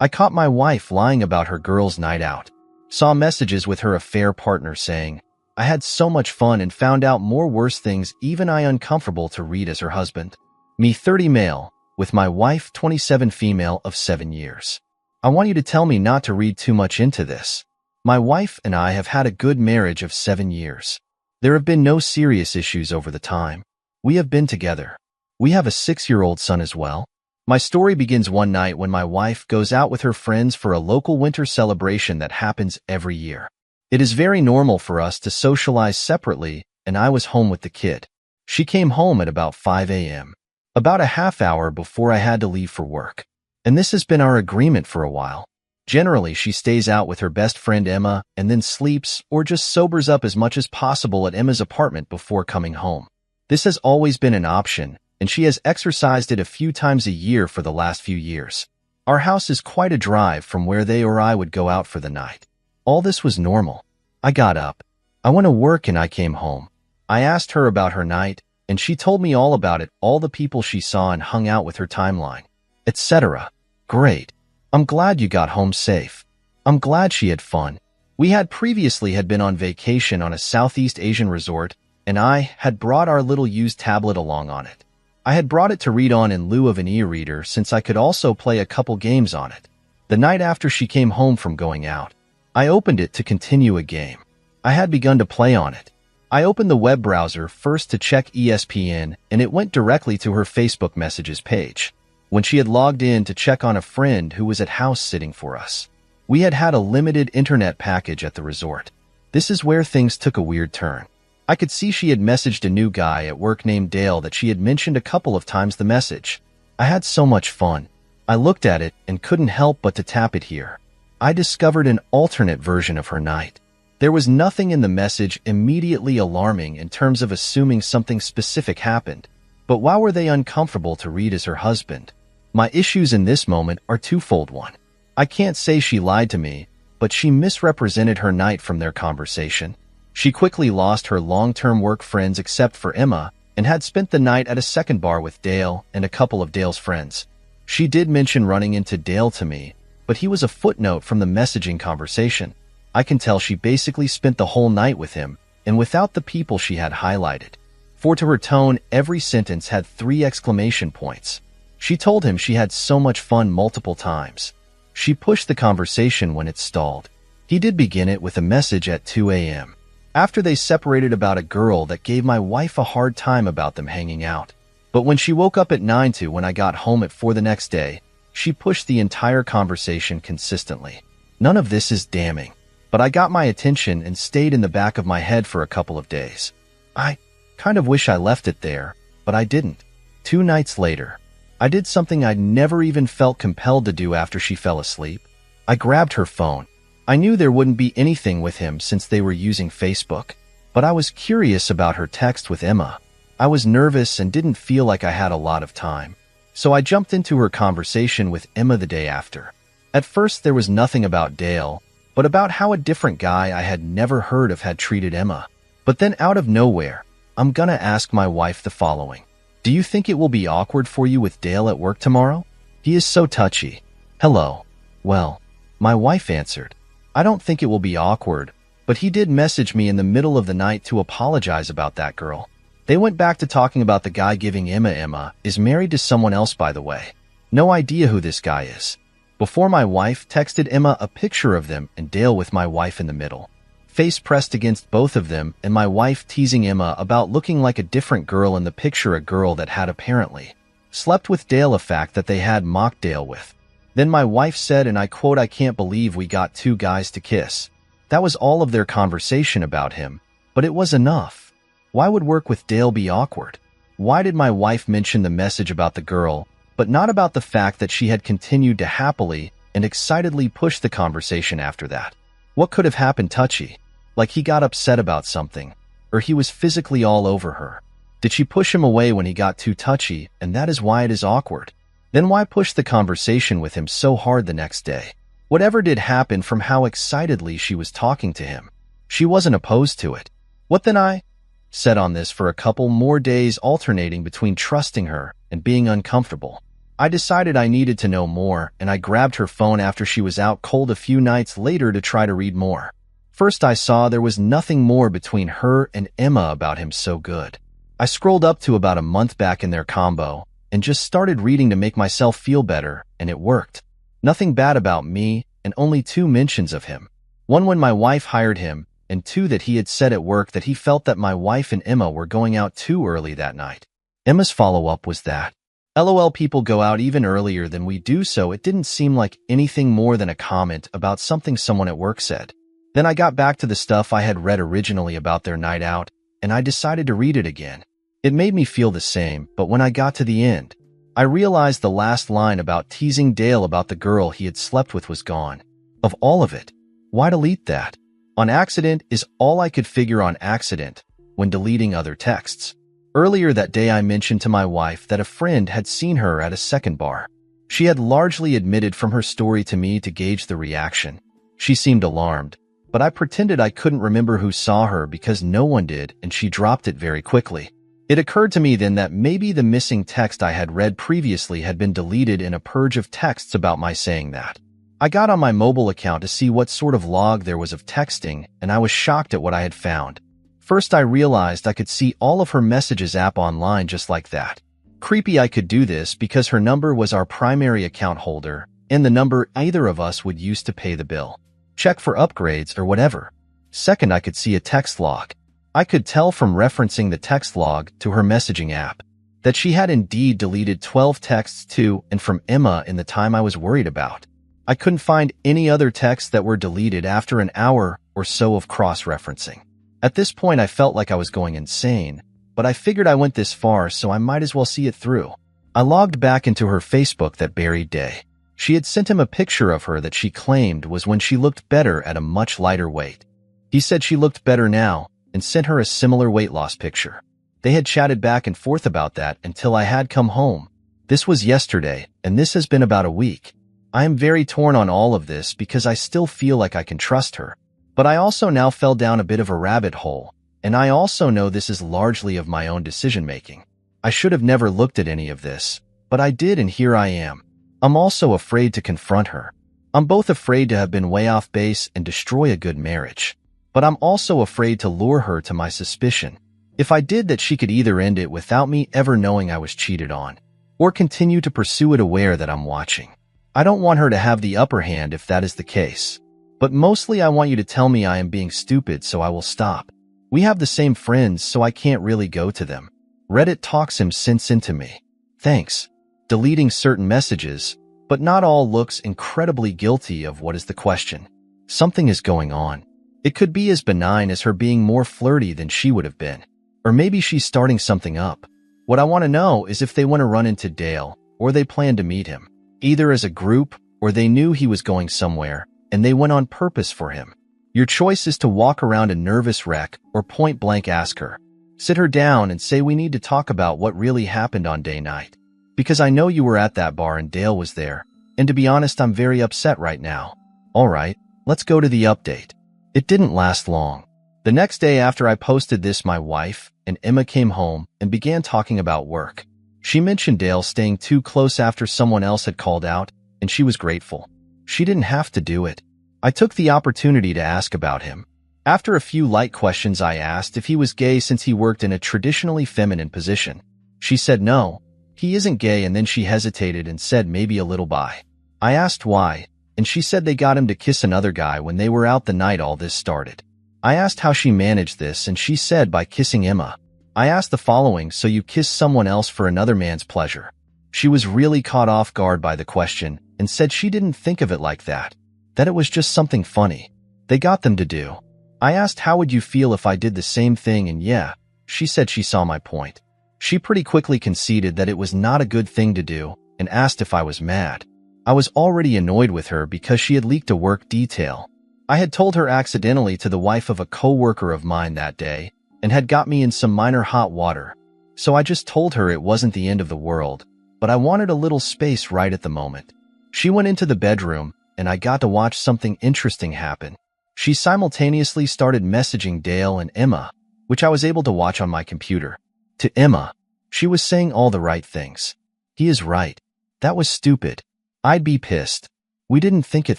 I caught my wife lying about her girls' night out. Saw messages with her affair partner saying, I had so much fun and found out more worse things even I uncomfortable to read as her husband. Me 30 male, with my wife 27 female of 7 years. I want you to tell me not to read too much into this. My wife and I have had a good marriage of 7 years. There have been no serious issues over the time. We have been together. We have a 6-year-old son as well. My story begins one night when my wife goes out with her friends for a local winter celebration that happens every year. It is very normal for us to socialize separately, and I was home with the kid. She came home at about 5 a.m., about a half hour before I had to leave for work. And this has been our agreement for a while. Generally, she stays out with her best friend Emma and then sleeps or just sobers up as much as possible at Emma's apartment before coming home. This has always been an option, and she has exercised it a few times a year for the last few years. Our house is quite a drive from where they or I would go out for the night. All this was normal. I got up. I went to work and I came home. I asked her about her night, and she told me all about it, all the people she saw and hung out with her timeline, etc. Great. I'm glad you got home safe. I'm glad she had fun. We had previously been on vacation on a Southeast Asian resort, and I had brought our little used tablet along on it. I had brought it to read on in lieu of an e-reader since I could also play a couple games on it. The night after she came home from going out, I opened it to continue a game. I had begun to play on it. I opened the web browser first to check ESPN, and it went directly to her Facebook messages page. When she had logged in to check on a friend who was at house sitting for us. We had had a limited internet package at the resort. This is where things took a weird turn. I could see she had messaged a new guy at work named Dale that she had mentioned a couple of times the message. I had so much fun. I looked at it and couldn't help but to tap it here. I discovered an alternate version of her night. There was nothing in the message immediately alarming in terms of assuming something specific happened. But why were they uncomfortable to read as her husband? My issues in this moment are twofold. One, I can't say she lied to me, but she misrepresented her night from their conversation. She quickly lost her long-term work friends except for Emma and had spent the night at a second bar with Dale and a couple of Dale's friends. She did mention running into Dale to me, but he was a footnote from the messaging conversation. I can tell she basically spent the whole night with him and without the people she had highlighted. For to her tone, every sentence had 3 exclamation points. She told him she had so much fun multiple times. She pushed the conversation when it stalled. He did begin it with a message at 2 a.m. after they separated about a girl that gave my wife a hard time about them hanging out. But when she woke up at 9 to when I got home at 4 the next day, she pushed the entire conversation consistently. None of this is damning, but I got my attention and stayed in the back of my head for a couple of days. I kind of wish I left it there, but I didn't. 2 nights later, I did something I'd never even felt compelled to do after she fell asleep. I grabbed her phone. I knew there wouldn't be anything with him since they were using Facebook, but I was curious about her text with Emma. I was nervous and didn't feel like I had a lot of time. So I jumped into her conversation with Emma the day after. At first there was nothing about Dale, but about how a different guy I had never heard of had treated Emma. But then out of nowhere, I'm gonna ask my wife the following. Do you think it will be awkward for you with Dale at work tomorrow? He is so touchy. Hello. Well, my wife answered. I don't think it will be awkward, but he did message me in the middle of the night to apologize about that girl. They went back to talking about the guy giving Emma is married to someone else, by the way. No idea who this guy is. Before my wife texted Emma a picture of them and Dale with my wife in the middle. Face pressed against both of them and my wife teasing Emma about looking like a different girl in the picture, a girl that had apparently slept with Dale, a fact that they had mocked Dale with. Then my wife said, and I quote, I can't believe we got 2 guys to kiss. That was all of their conversation about him, but it was enough. Why would work with Dale be awkward? Why did my wife mention the message about the girl, but not about the fact that she had continued to happily and excitedly push the conversation after that? What could have happened? Touchy? Like he got upset about something, or he was physically all over her. Did she push him away when he got too touchy, and that is why it is awkward? Then why push the conversation with him so hard the next day? Whatever did happen from how excitedly she was talking to him, she wasn't opposed to it. What then? I said on this for a couple more days, alternating between trusting her and being uncomfortable. I decided I needed to know more, and I grabbed her phone after she was out cold a few nights later to try to read more. First, I saw there was nothing more between her and Emma about him so good. I scrolled up to about a month back in their combo and just started reading to make myself feel better, and it worked. Nothing bad about me, and only 2 mentions of him. One when my wife hired him, and 2 that he had said at work that he felt that my wife and Emma were going out too early that night. Emma's follow-up was that, LOL, people go out even earlier than we do, so it didn't seem like anything more than a comment about something someone at work said. Then I got back to the stuff I had read originally about their night out, and I decided to read it again. It made me feel the same, but when I got to the end, I realized the last line about teasing Dale about the girl he had slept with was gone. Of all of it, why delete that? On accident is all I could figure on accident when deleting other texts. Earlier that day, I mentioned to my wife that a friend had seen her at a second bar. She had largely admitted from her story to me to gauge the reaction. She seemed alarmed, but I pretended I couldn't remember who saw her because no one did, and she dropped it very quickly. It occurred to me then that maybe the missing text I had read previously had been deleted in a purge of texts about my saying that. I got on my mobile account to see what sort of log there was of texting, and I was shocked at what I had found. First, I realized I could see all of her messages app online just like that. Creepy I could do this because her number was our primary account holder, and the number either of us would use to pay the bill, check for upgrades, or whatever. Second, I could see a text log. I could tell from referencing the text log to her messaging app that she had indeed deleted 12 texts to and from Emma in the time I was worried about. I couldn't find any other texts that were deleted after an hour or so of cross-referencing. At this point, I felt like I was going insane, but I figured I went this far, so I might as well see it through. I logged back into her Facebook that very day. She had sent him a picture of her that she claimed was when she looked better at a much lighter weight. He said she looked better now and sent her a similar weight loss picture. They had chatted back and forth about that until I had come home. This was yesterday, and this has been about a week. I am very torn on all of this because I still feel like I can trust her. But I also now fell down a bit of a rabbit hole, and I also know this is largely of my own decision-making. I should have never looked at any of this, but I did, and here I am. I'm also afraid to confront her. I'm both afraid to have been way off base and destroy a good marriage, but I'm also afraid to lure her to my suspicion. If I did that, she could either end it without me ever knowing I was cheated on, or continue to pursue it aware that I'm watching. I don't want her to have the upper hand if that is the case. But mostly I want you to tell me I am being stupid, so I will stop. We have the same friends, so I can't really go to them. Reddit talks him sense into me. Thanks. Deleting certain messages, but not all looks incredibly guilty of what is the question. Something is going on. It could be as benign as her being more flirty than she would have been. Or maybe she's starting something up. What I want to know is if they want to run into Dale, or they plan to meet him. Either as a group, or they knew he was going somewhere, and they went on purpose for him. Your choice is to walk around a nervous wreck or point blank ask her. Sit her down and say we need to talk about what really happened on day night. Because I know you were at that bar and Dale was there, and to be honest, I'm very upset right now. Alright, let's go to the update. It didn't last long. The next day after I posted this, my wife and Emma came home and began talking about work. She mentioned Dale staying too close after someone else had called out, and she was grateful. She didn't have to do it. I took the opportunity to ask about him. After a few light questions, I asked if he was gay since he worked in a traditionally feminine position. She said no, he isn't gay, and then she hesitated and said maybe a little bi. I asked why, and she said they got him to kiss another guy when they were out the night all this started. I asked how she managed this, and she said by kissing Emma. I asked the following: so you kiss someone else for another man's pleasure? She was really caught off guard by the question and said she didn't think of it like that it was just something funny they got them to do. I asked how would you feel if I did the same thing, and yeah, she said she saw my point. She pretty quickly conceded that it was not a good thing to do and asked if I was mad. I was already annoyed with her because she had leaked a work detail. I had told her accidentally to the wife of a co-worker of mine that day and had got me in some minor hot water. So I just told her it wasn't the end of the world, but I wanted a little space right at the moment. She went into the bedroom, and I got to watch something interesting happen. She simultaneously started messaging Dale and Emma, which I was able to watch on my computer. To Emma, she was saying all the right things. He is right. That was stupid. I'd be pissed. We didn't think it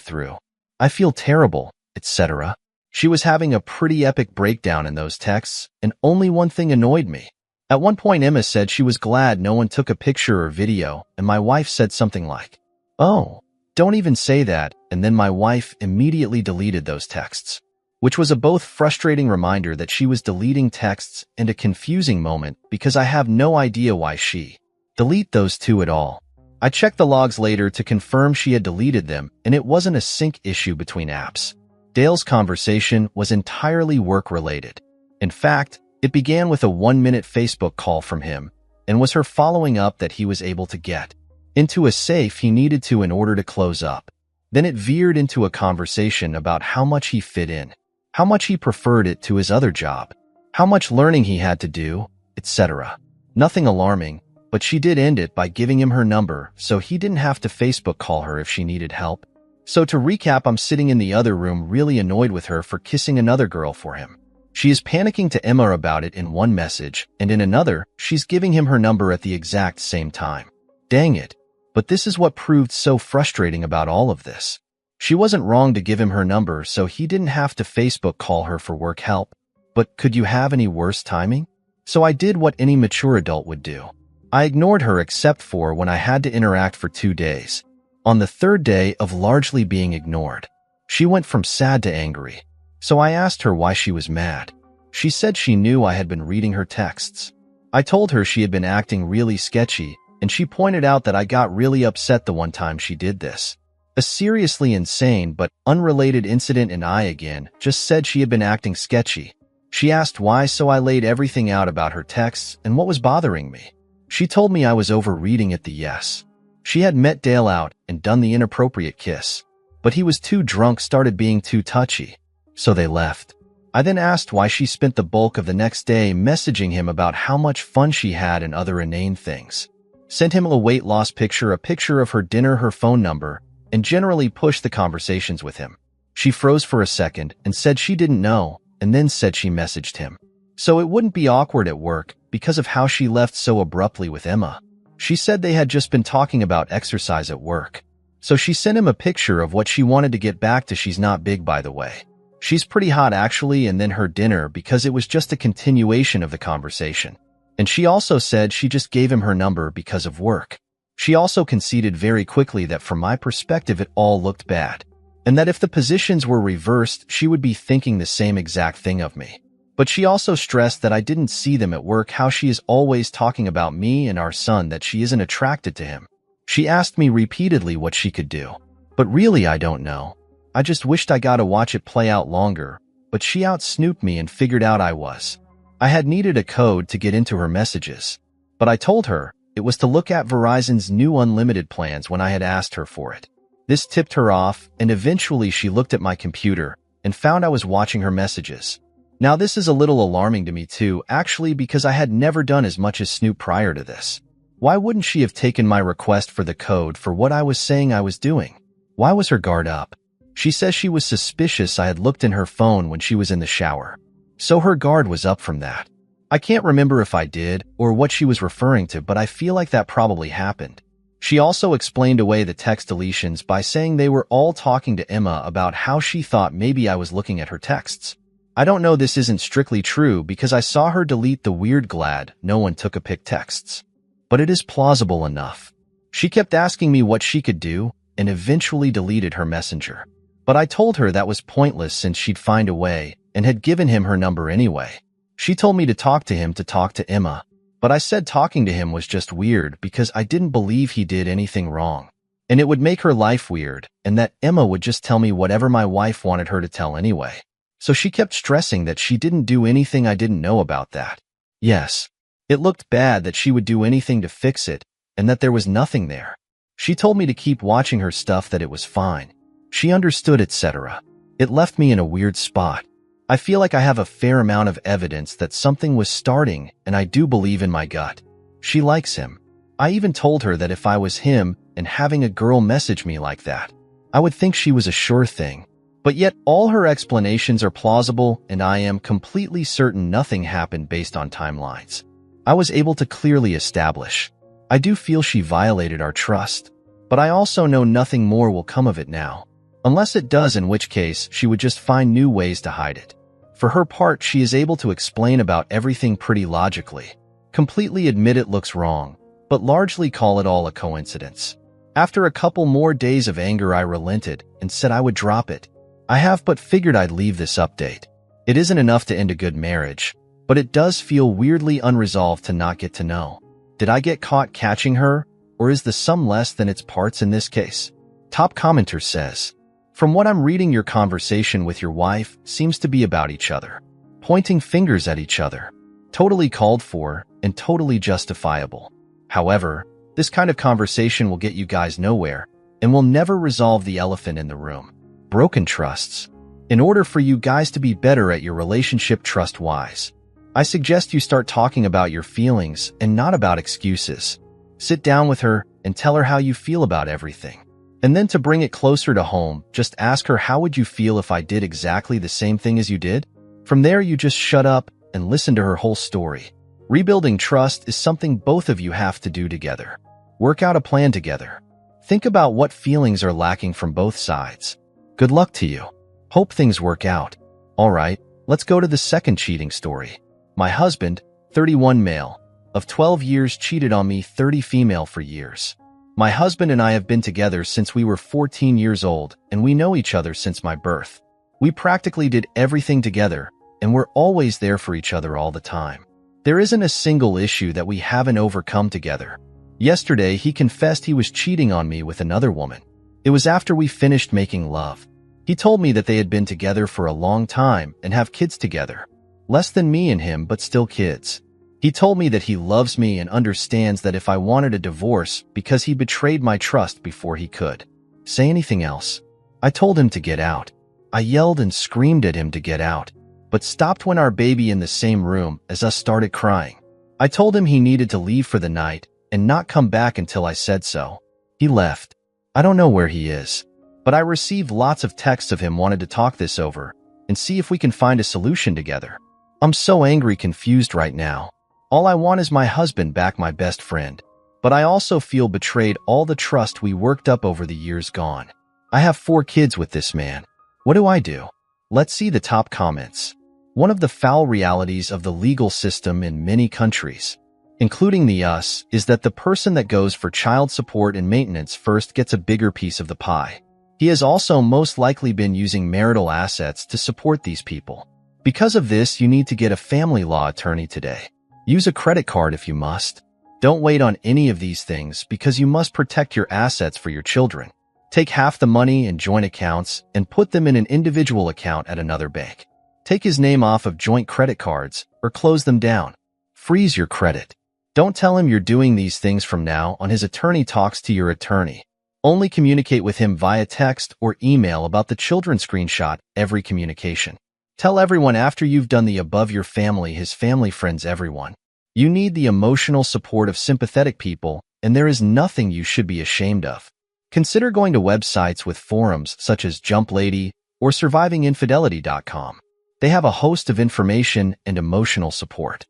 through. I feel terrible, etc. She was having a pretty epic breakdown in those texts, and only one thing annoyed me. At one point, Emma said she was glad no one took a picture or video, and my wife said something like, "Oh, don't even say that," and then my wife immediately deleted those texts, which was a both frustrating reminder that she was deleting texts and a confusing moment because I have no idea why she delete those two at all. I checked the logs later to confirm she had deleted them, and it wasn't a sync issue between apps. Dale's conversation was entirely work-related. In fact, it began with a 1-minute Facebook call from him, and was her following up that he was able to get into a safe he needed to in order to close up. Then it veered into a conversation about how much he fit in, how much he preferred it to his other job, how much learning he had to do, etc. Nothing alarming, but she did end it by giving him her number so he didn't have to Facebook call her if she needed help. So to recap, I'm sitting in the other room really annoyed with her for kissing another girl for him. She is panicking to Emma about it in one message, and in another, she's giving him her number at the exact same time. Dang it. But this is what proved so frustrating about all of this. She wasn't wrong to give him her number so he didn't have to Facebook call her for work help. But could you have any worse timing? So I did what any mature adult would do. I ignored her except for when I had to interact for 2 days. On the third day of largely being ignored, she went from sad to angry. So I asked her why she was mad. She said she knew I had been reading her texts. I told her she had been acting really sketchy, and she pointed out that I got really upset the one time she did this. A seriously insane but unrelated incident, and I again just said she had been acting sketchy. She asked why, so I laid everything out about her texts and what was bothering me. She told me I was overreading it. Yes. She had met Dale out and done the inappropriate kiss, but he was too drunk, started being too touchy, so they left. I then asked why she spent the bulk of the next day messaging him about how much fun she had and other inane things. Sent him a weight loss picture, a picture of her dinner, her phone number, and generally pushed the conversations with him. She froze for a second and said she didn't know, and then said she messaged him so it wouldn't be awkward at work because of how she left so abruptly with Emma. She said they had just been talking about exercise at work. So she sent him a picture of what she wanted to get back to. She's not big, by the way. She's pretty hot actually, and then her dinner because it was just a continuation of the conversation. And she also said she just gave him her number because of work. She also conceded very quickly that from my perspective it all looked bad, and that if the positions were reversed she would be thinking the same exact thing of me. But she also stressed that I didn't see them at work, how she is always talking about me and our son, that she isn't attracted to him. She asked me repeatedly what she could do. But really, I don't know. I just wished I got to watch it play out longer, but she out-snooped me and figured out I had needed a code to get into her messages. But I told her it was to look at Verizon's new unlimited plans when I had asked her for it. This tipped her off, and eventually she looked at my computer and found I was watching her messages. Now this is a little alarming to me too, actually, because I had never done as much as snoop prior to this. Why wouldn't she have taken my request for the code for what I was saying I was doing? Why was her guard up? She says she was suspicious I had looked in her phone when she was in the shower. So her guard was up from that. I can't remember if I did or what she was referring to, but I feel like that probably happened. She also explained away the text deletions by saying they were all talking to Emma about how she thought maybe I was looking at her texts. I don't know, this isn't strictly true because I saw her delete the weird glad no one took a pic texts. But it is plausible enough. She kept asking me what she could do and eventually deleted her messenger. But I told her that was pointless since she'd find a way and had given him her number anyway. She told me to talk to him to talk to Emma, but I said talking to him was just weird because I didn't believe he did anything wrong. And it would make her life weird, and that Emma would just tell me whatever my wife wanted her to tell anyway. So she kept stressing that she didn't do anything. I didn't know about that. Yes, it looked bad that she would do anything to fix it, and that there was nothing there. She told me to keep watching her stuff, that it was fine. She understood, etc. It left me in a weird spot. I feel like I have a fair amount of evidence that something was starting, and I do believe in my gut. She likes him. I even told her that if I was him and having a girl message me like that, I would think she was a sure thing. But yet all her explanations are plausible, and I am completely certain nothing happened based on timelines. I was able to clearly establish I do feel she violated our trust, but I also know nothing more will come of it now. Unless it does, in which case she would just find new ways to hide it. For her part, she is able to explain about everything pretty logically, completely admit it looks wrong, but largely call it all a coincidence. After a couple more days of anger, I relented and said I would drop it. I have but figured I'd leave this update. It isn't enough to end a good marriage, but it does feel weirdly unresolved to not get to know. Did I get caught catching her, or is the sum less than its parts in this case? Top commenter says, from what I'm reading, your conversation with your wife seems to be about each other, pointing fingers at each other. Totally called for and totally justifiable. However, this kind of conversation will get you guys nowhere and will never resolve the elephant in the room. Broken trusts. In order for you guys to be better at your relationship trust-wise, I suggest you start talking about your feelings and not about excuses. Sit down with her and tell her how you feel about everything. And then to bring it closer to home, just ask her, how would you feel if I did exactly the same thing as you did? From there, you just shut up and listen to her whole story. Rebuilding trust is something both of you have to do together. Work out a plan together. Think about what feelings are lacking from both sides. Good luck to you. Hope things work out. All right, let's go to the second cheating story. My husband, 31 male, of 12 years, cheated on me, 30 female, for years. My husband and I have been together since we were 14 years old, and we know each other since my birth. We practically did everything together, and we're always there for each other all the time. There isn't a single issue that we haven't overcome together. Yesterday, he confessed he was cheating on me with another woman. It was after we finished making love. He told me that they had been together for a long time and have kids together. Less than me and him, but still kids. He told me that he loves me and understands that if I wanted a divorce because he betrayed my trust before he could say anything else. I told him to get out. I yelled and screamed at him to get out, but stopped when our baby in the same room as us started crying. I told him he needed to leave for the night and not come back until I said so. He left. I don't know where he is, but I received lots of texts of him wanted to talk this over and see if we can find a solution together. I'm so angry, confused right now. All I want is my husband back, my best friend. But I also feel betrayed, all the trust we worked up over the years gone. I have 4 kids with this man. What do I do? Let's see the top comments. One of the foul realities of the legal system in many countries, including the US, is that the person that goes for child support and maintenance first gets a bigger piece of the pie. He has also most likely been using marital assets to support these people. Because of this, you need to get a family law attorney today. Use a credit card if you must. Don't wait on any of these things because you must protect your assets for your children. Take half the money in joint accounts and put them in an individual account at another bank. Take his name off of joint credit cards or close them down. Freeze your credit. Don't tell him you're doing these things from now on. His attorney talks to your attorney. Only communicate with him via text or email about the children. Screenshot every communication. Tell everyone after you've done the above, your family, his family, friends, everyone. You need the emotional support of sympathetic people, and there is nothing you should be ashamed of. Consider going to websites with forums such as Jump Lady or SurvivingInfidelity.com. They have a host of information and emotional support.